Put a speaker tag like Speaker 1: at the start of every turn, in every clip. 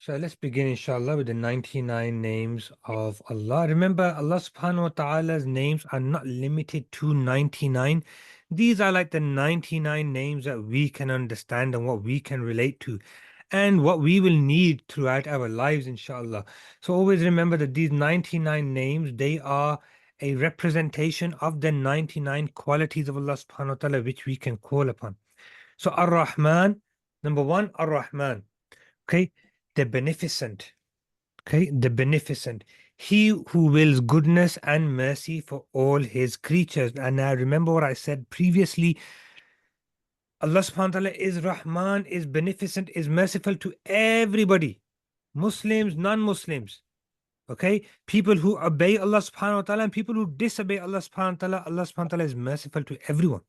Speaker 1: So let's begin, inshallah, with the 99 names of Allah. Remember, Allah subhanahu wa ta'ala's names are not limited to 99. These are like the 99 names that we can understand and what we can relate to and what we will need throughout our lives, inshallah. So always remember that these 99 names, they are a representation of the 99 qualities of Allah subhanahu wa ta'ala which we can call upon. So Ar-Rahman, number one, Ar-Rahman. Okay, the beneficent. Okay, the beneficent. He who wills goodness and mercy for all his creatures. And now remember what I said previously. Allah subhanahu wa ta'ala is Rahman, is beneficent, is merciful to everybody. Muslims, non-Muslims. Okay, people who obey Allah subhanahu wa ta'ala and people who disobey Allah subhanahu wa ta'ala. Allah subhanahu wa ta'ala is merciful to everyone.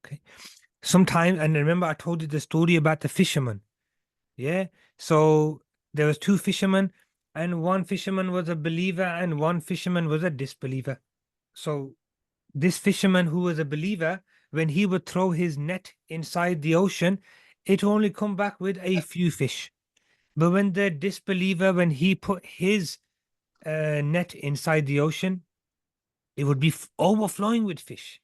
Speaker 1: Okay. Sometimes, and remember I told you the story about the fisherman. Yeah. So there was two fishermen, and one fisherman was a believer and one fisherman was a disbeliever. So this fisherman who was a believer, when he would throw his net inside the ocean, it only come back with a few fish. But when the disbeliever, when he put his net inside the ocean, it would be overflowing with fish.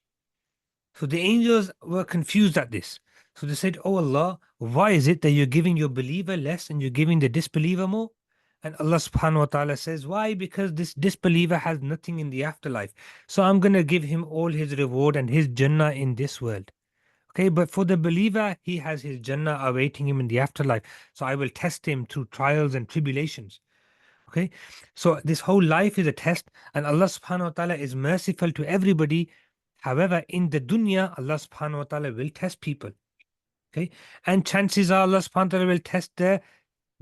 Speaker 1: So the angels were confused at this. So they said, "Oh Allah, why is it that you're giving your believer less and you're giving the disbeliever more?" And Allah subhanahu wa ta'ala says, "Why? Because this disbeliever has nothing in the afterlife. So I'm going to give him all his reward and his Jannah in this world. Okay, but for the believer, he has his Jannah awaiting him in the afterlife. So I will test him through trials and tribulations." Okay, so this whole life is a test, and Allah subhanahu wa ta'ala is merciful to everybody. However, in the dunya, Allah subhanahu wa ta'ala will test people. Okay, and chances are Allah subhanahu wa ta'ala will test the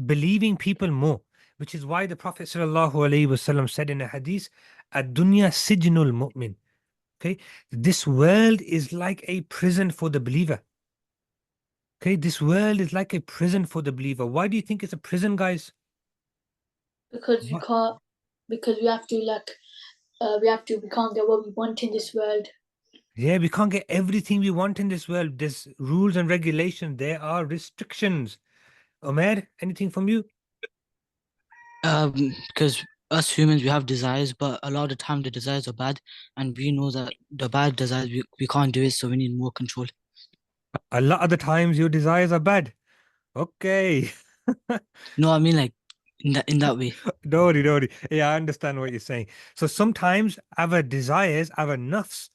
Speaker 1: believing people more, which is why the Prophet sallallahu alaihi wasallam said in a hadith, "Ad-dunya sijnul mu'min." Okay, this world is like a prison for the believer. Okay, this world is like a prison for the believer. Why do you think it's a prison, guys?
Speaker 2: Because we can't, because we have to we can't get what we want in this world.
Speaker 1: Yeah, we can't get everything we want in this world. There's rules and regulations. There are restrictions. Omer, anything from you?
Speaker 3: Because us humans, we have desires, but a lot of the time the desires are bad, and we know that the bad desires, we can't do it, so we need more control.
Speaker 1: A lot of the times your desires are bad. Okay.
Speaker 3: No, I mean like in that way.
Speaker 1: Don't worry. Yeah, I understand what you're saying. So sometimes our desires, our nafs,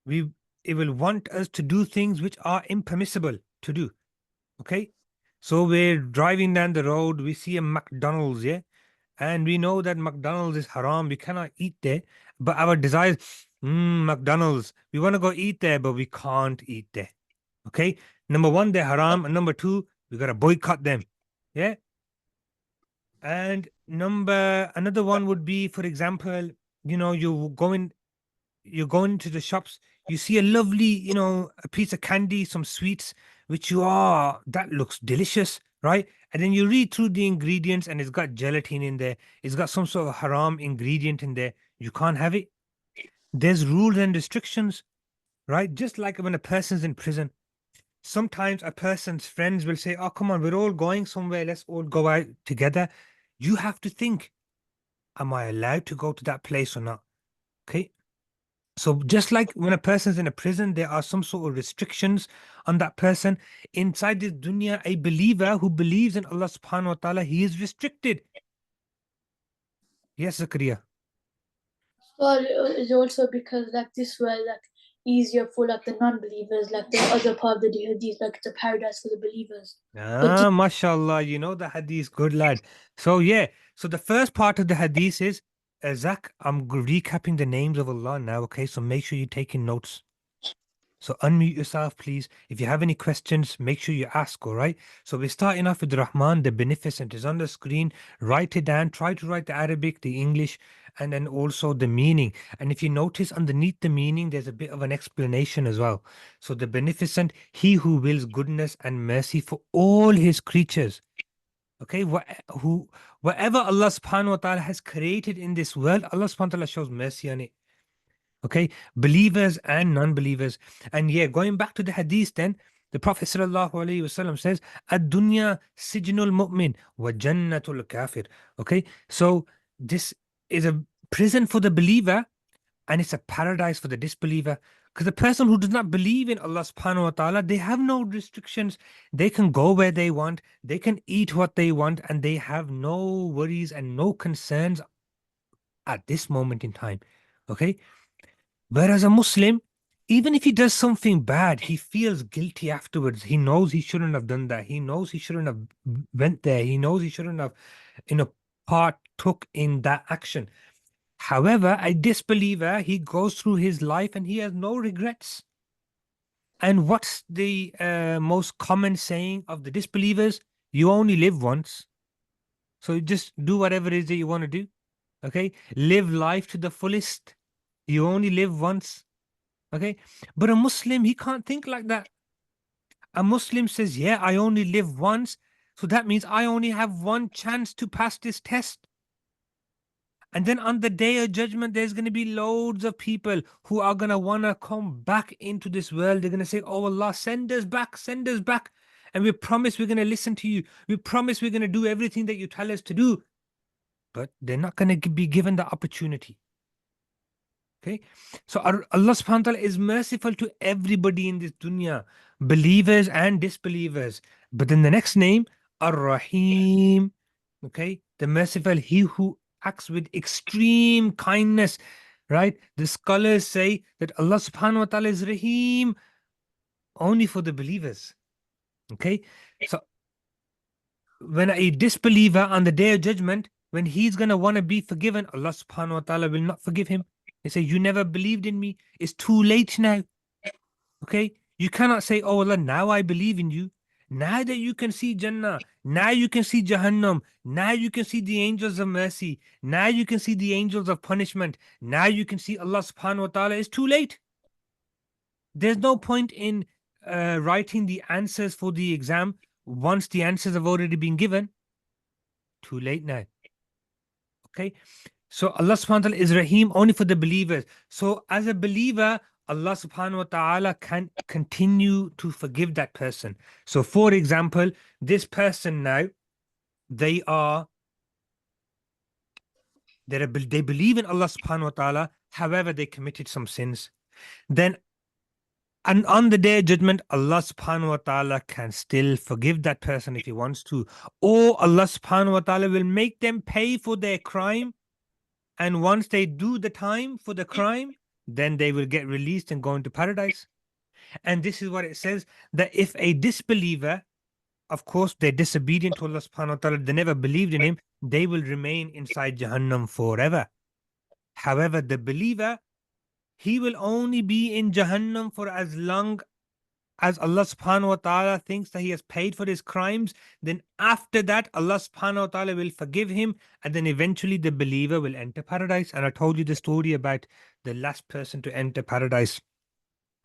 Speaker 1: it will want us to do things which are impermissible to do. Okay. So we're driving down the road, we see a McDonald's, yeah, and we know that McDonald's is haram, we cannot eat there, but our desires, McDonald's, we want to go eat there, but we can't eat there. Okay. Number one, they're haram, and number two, we gotta boycott them. Yeah. And another one would be, for example, you're going to the shops, you see a lovely, a piece of candy, some sweets, which that looks delicious, right? And then you read through the ingredients and it's got gelatin in there, it's got some sort of haram ingredient in there. You can't have it. There's rules and restrictions, right? Just like when a person's in prison. Sometimes a person's friends will say, "Oh, come on, we're all going somewhere, let's all go out together." You have to think, am I allowed to go to that place or not? Okay. So just like when a person's in a prison, there are some sort of restrictions on that person. Inside this dunya, a believer who believes in Allah subhanahu wa ta'ala, he is restricted. Yes, Zakaria.
Speaker 2: Well, it's also because like this world easier for like the non-believers, like the other part of the hadith, like it's a paradise for the believers.
Speaker 1: Mashallah, you know the hadith, good lad. So yeah, so the first part of the hadith is, Zak, I'm recapping the names of Allah now, okay? So make sure you're taking notes. So unmute yourself, please. If you have any questions, make sure you ask, all right? So we're starting off with Rahman, the Beneficent. Is on the screen. Write it down. Try to write the Arabic, the English, and then also the meaning. And if you notice underneath the meaning, there's a bit of an explanation as well. So the Beneficent, he who wills goodness and mercy for all his creatures. Okay, whatever Allah subhanahu wa ta'ala has created in this world, Allah subhanahu wa ta'ala shows mercy on it. Okay, believers and non-believers. And yeah, going back to the hadith then, The Prophet ﷺ says, Ad-dunya sijnul mu'min wa jannatul kafir. Okay, so this is a prison for the believer and it's a paradise for the disbeliever. Because the person who does not believe in Allah subhanahu wa ta'ala, they have no restrictions. They can go where they want, they can eat what they want, and they have no worries and no concerns at this moment in time. Okay. Whereas a Muslim, even if he does something bad, he feels guilty afterwards. He knows he shouldn't have done that. He knows he shouldn't have went there. He knows he shouldn't have, partook in that action. However, a disbeliever, he goes through his life and he has no regrets. And what's the most common saying of the disbelievers? You only live once. So just do whatever it is that you want to do. Okay. Live life to the fullest. You only live once. Okay. But a Muslim, he can't think like that. A Muslim says, yeah, I only live once. So that means I only have one chance to pass this test. And then on the day of judgment, there's going to be loads of people who are going to want to come back into this world. They're going to say, oh Allah, send us back, send us back. And we promise we're going to listen to you. We promise we're going to do everything that you tell us to do. But they're not going to be given the opportunity. Okay. So Allah subhanahu wa ta'ala is merciful to everybody in this dunya, believers and disbelievers. But then the next name, Ar Raheem. Okay. The merciful, he who acts with extreme kindness, right? The scholars say that Allah subhanahu wa ta'ala is Raheem only for the believers. Okay. So when a disbeliever on the day of judgment, when he's going to want to be forgiven, Allah subhanahu wa ta'ala will not forgive him. They say, you never believed in me. It's too late now. Okay. You cannot say, oh Allah, now I believe in you. Now that you can see Jannah, now you can see Jahannam, now you can see the angels of mercy, now you can see the angels of punishment, now you can see Allah subhanahu wa ta'ala. It's too late. There's no point in writing the answers for the exam once the answers have already been given. Too late now. Okay. So Allah subhanahu wa ta'ala is Raheem only for the believers. So as a believer, Allah subhanahu wa ta'ala can continue to forgive that person. So for example, this person now, they believe in Allah subhanahu wa ta'ala, however, they committed some sins. Then and on the day of judgment, Allah subhanahu wa ta'ala can still forgive that person if he wants to. Or Allah subhanahu wa ta'ala will make them pay for their crime. And once they do the time for the crime, then they will get released and go into paradise. And this is what it says, that if a disbeliever, of course, they're disobedient to Allah subhanahu wa ta'ala, they never believed in him, they will remain inside Jahannam forever. However, the believer, he will only be in Jahannam for as long as Allah subhanahu wa ta'ala thinks that he has paid for his crimes. Then after that, Allah subhanahu wa ta'ala will forgive him, and then eventually the believer will enter paradise. And I told you the story about the last person to enter paradise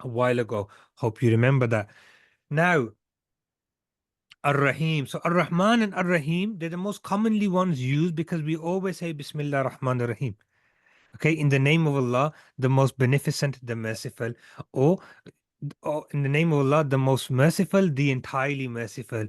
Speaker 1: a while ago. Hope you remember that. Now, Ar-Rahim. So Ar-Rahman and Ar-Rahim, they're the most commonly ones used because we always say Bismillah Rahman Al Raheem. Okay, in the name of Allah, the most beneficent, the merciful, or in the name of Allah, the most merciful, the entirely merciful.